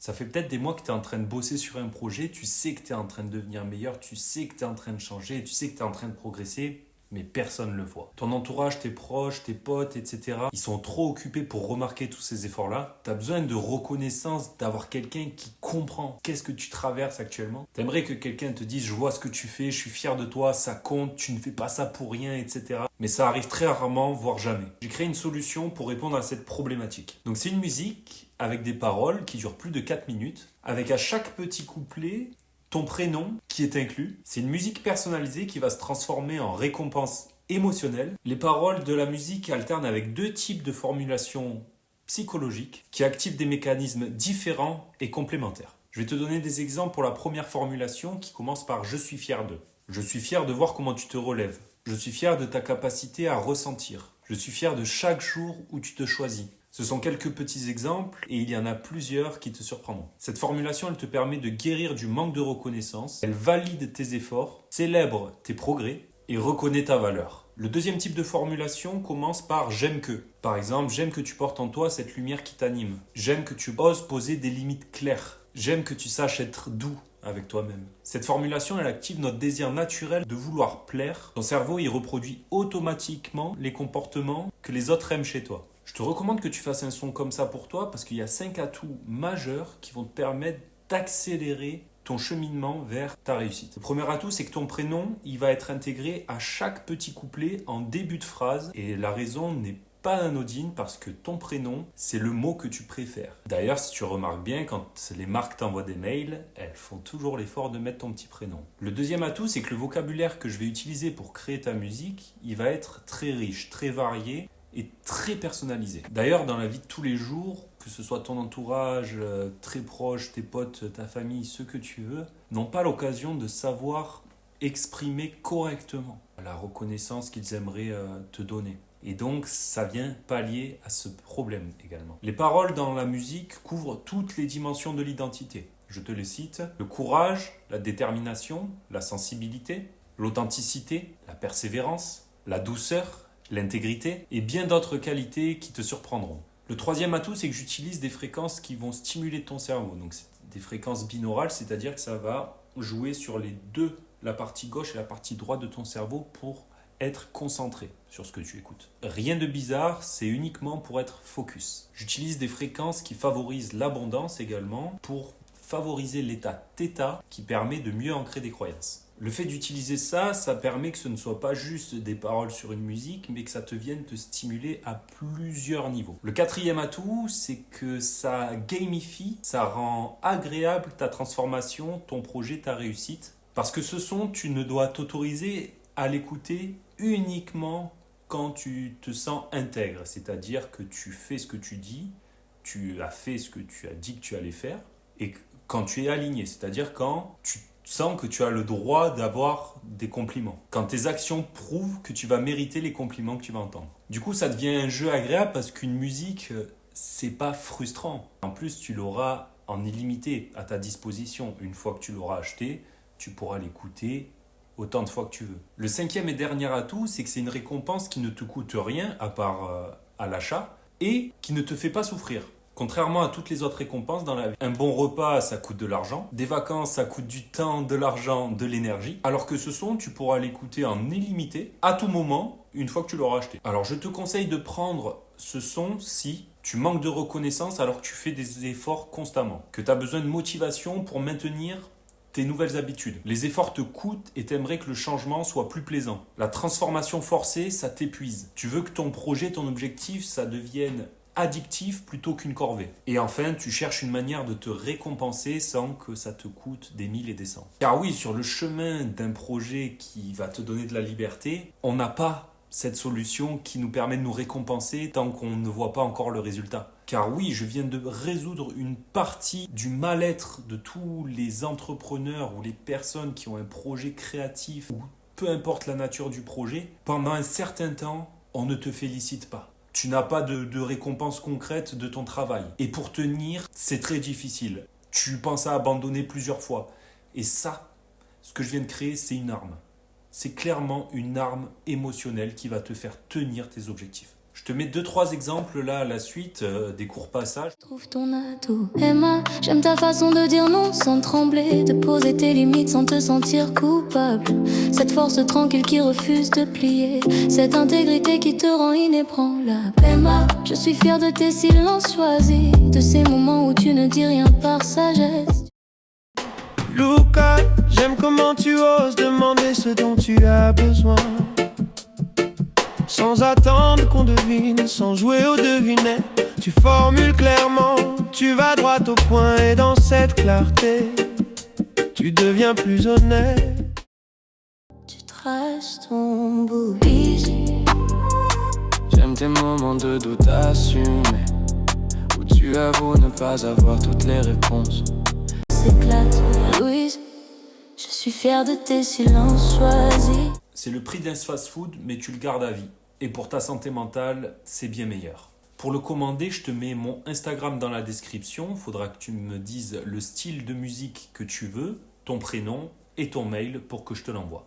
Ça fait peut-être des mois que tu es en train de bosser sur un projet, tu sais que tu es en train de devenir meilleur, tu sais que tu es en train de changer, tu sais que tu es en train de progresser, mais personne ne le voit. Ton entourage, tes proches, tes potes, etc., ils sont trop occupés pour remarquer tous ces efforts-là. Tu as besoin de reconnaissance, d'avoir quelqu'un qui comprend qu'est-ce que tu traverses actuellement. Tu aimerais que quelqu'un te dise « je vois ce que tu fais, je suis fier de toi, ça compte, tu ne fais pas ça pour rien, etc. » Mais ça arrive très rarement, voire jamais. J'ai créé une solution pour répondre à cette problématique. Donc c'est une musique avec des paroles qui durent plus de 4 minutes, avec à chaque petit couplet ton prénom qui est inclus. C'est une musique personnalisée qui va se transformer en récompense émotionnelle. Les paroles de la musique alternent avec deux types de formulations psychologiques qui activent des mécanismes différents et complémentaires. Je vais te donner des exemples pour la première formulation qui commence par « je suis fier de ». Je suis fier de voir comment tu te relèves. Je suis fier de ta capacité à ressentir. Je suis fier de chaque jour où tu te choisis. Ce sont quelques petits exemples et il y en a plusieurs qui te surprendront. Cette formulation, elle te permet de guérir du manque de reconnaissance, elle valide tes efforts, célèbre tes progrès et reconnaît ta valeur. Le deuxième type de formulation commence par « j'aime que ». Par exemple, j'aime que tu portes en toi cette lumière qui t'anime. J'aime que tu oses poser des limites claires. J'aime que tu saches être doux avec toi-même. Cette formulation, elle active notre désir naturel de vouloir plaire. Ton cerveau, il reproduit automatiquement les comportements que les autres aiment chez toi. Je te recommande que tu fasses un son comme ça pour toi parce qu'il y a 5 atouts majeurs qui vont te permettre d'accélérer ton cheminement vers ta réussite. Le premier atout, c'est que ton prénom, il va être intégré à chaque petit couplet en début de phrase et la raison n'est pas anodine parce que ton prénom, c'est le mot que tu préfères. D'ailleurs, si tu remarques bien, quand les marques t'envoient des mails, elles font toujours l'effort de mettre ton petit prénom. Le deuxième atout, c'est que le vocabulaire que je vais utiliser pour créer ta musique, il va être très riche, très varié et très personnalisé. D'ailleurs, dans la vie de tous les jours, que ce soit ton entourage, très proche, tes potes, ta famille, ceux que tu veux, n'ont pas l'occasion de savoir exprimer correctement la reconnaissance qu'ils aimeraient te donner. Et donc, ça vient pallier à ce problème également. Les paroles dans la musique couvrent toutes les dimensions de l'identité. Je te les cite. Le courage, la détermination, la sensibilité, l'authenticité, la persévérance, la douceur, l'intégrité et bien d'autres qualités qui te surprendront. Le troisième atout, c'est que j'utilise des fréquences qui vont stimuler ton cerveau. Donc, c'est des fréquences binaurales, c'est-à-dire que ça va jouer sur les deux, la partie gauche et la partie droite de ton cerveau pour être concentré sur ce que tu écoutes. Rien de bizarre, c'est uniquement pour être focus. J'utilise des fréquences qui favorisent l'abondance également pour favoriser l'état θ qui permet de mieux ancrer des croyances. Le fait d'utiliser ça, ça permet que ce ne soit pas juste des paroles sur une musique, mais que ça te vienne te stimuler à plusieurs niveaux. Le quatrième atout, c'est que ça gamifie, ça rend agréable ta transformation, ton projet, ta réussite. Parce que ce son, tu ne dois t'autoriser à l'écouter uniquement quand tu te sens intègre, c'est-à-dire que tu fais ce que tu dis, tu as fait ce que tu as dit que tu allais faire, et quand tu es aligné, c'est-à-dire quand tu sens que tu as le droit d'avoir des compliments, quand tes actions prouvent que tu vas mériter les compliments que tu vas entendre. Du coup, ça devient un jeu agréable parce qu'une musique, c'est pas frustrant. En plus, tu l'auras en illimité à ta disposition. Une fois que tu l'auras acheté, tu pourras l'écouter autant de fois que tu veux. Le cinquième et dernier atout, c'est que c'est une récompense qui ne te coûte rien à part à l'achat et qui ne te fait pas souffrir. Contrairement à toutes les autres récompenses dans la vie. Un bon repas, ça coûte de l'argent. Des vacances, ça coûte du temps, de l'argent, de l'énergie. Alors que ce son, tu pourras l'écouter en illimité, à tout moment, une fois que tu l'auras acheté. Alors je te conseille de prendre ce son si tu manques de reconnaissance alors que tu fais des efforts constamment. Que tu as besoin de motivation pour maintenir tes nouvelles habitudes. Les efforts te coûtent et t'aimerais que le changement soit plus plaisant. La transformation forcée, ça t'épuise. Tu veux que ton projet, ton objectif, ça devienne addictif plutôt qu'une corvée. Et enfin, tu cherches une manière de te récompenser sans que ça te coûte des mille et des cents. Car oui, sur le chemin d'un projet qui va te donner de la liberté, on n'a pas cette solution qui nous permet de nous récompenser tant qu'on ne voit pas encore le résultat. Car oui, je viens de résoudre une partie du mal-être de tous les entrepreneurs ou les personnes qui ont un projet créatif ou peu importe la nature du projet. Pendant un certain temps, on ne te félicite pas. Tu n'as pas de récompense concrète de ton travail. Et pour tenir, c'est très difficile. Tu penses à abandonner plusieurs fois. Et ça, ce que je viens de créer, c'est une arme. C'est clairement une arme émotionnelle qui va te faire tenir tes objectifs. Je te mets 2-3 exemples là à la suite, des courts passages. Trouve ton atout. Emma, j'aime ta façon de dire non sans trembler, de poser tes limites sans te sentir coupable. Cette force tranquille qui refuse de plier, cette intégrité qui te rend inébranlable. Emma, je suis fière de tes silences choisis, de ces moments où tu ne dis rien par sagesse. Luca, j'aime comment tu oses demander ce dont tu as besoin, sans attendre qu'on devine, sans jouer aux devinettes. Tu formules clairement, tu vas droit au point, et dans cette clarté, tu deviens plus honnête. Tu traces ton bout easy. J'aime tes moments de doute assumés, où tu avoues ne pas avoir toutes les réponses. S'éclate, Louise, je suis fière de tes silences choisis. C'est le prix d'un fast-food, mais tu le gardes à vie. Et pour ta santé mentale, c'est bien meilleur. Pour le commander, je te mets mon Instagram dans la description. Il faudra que tu me dises le style de musique que tu veux, ton prénom et ton mail pour que je te l'envoie.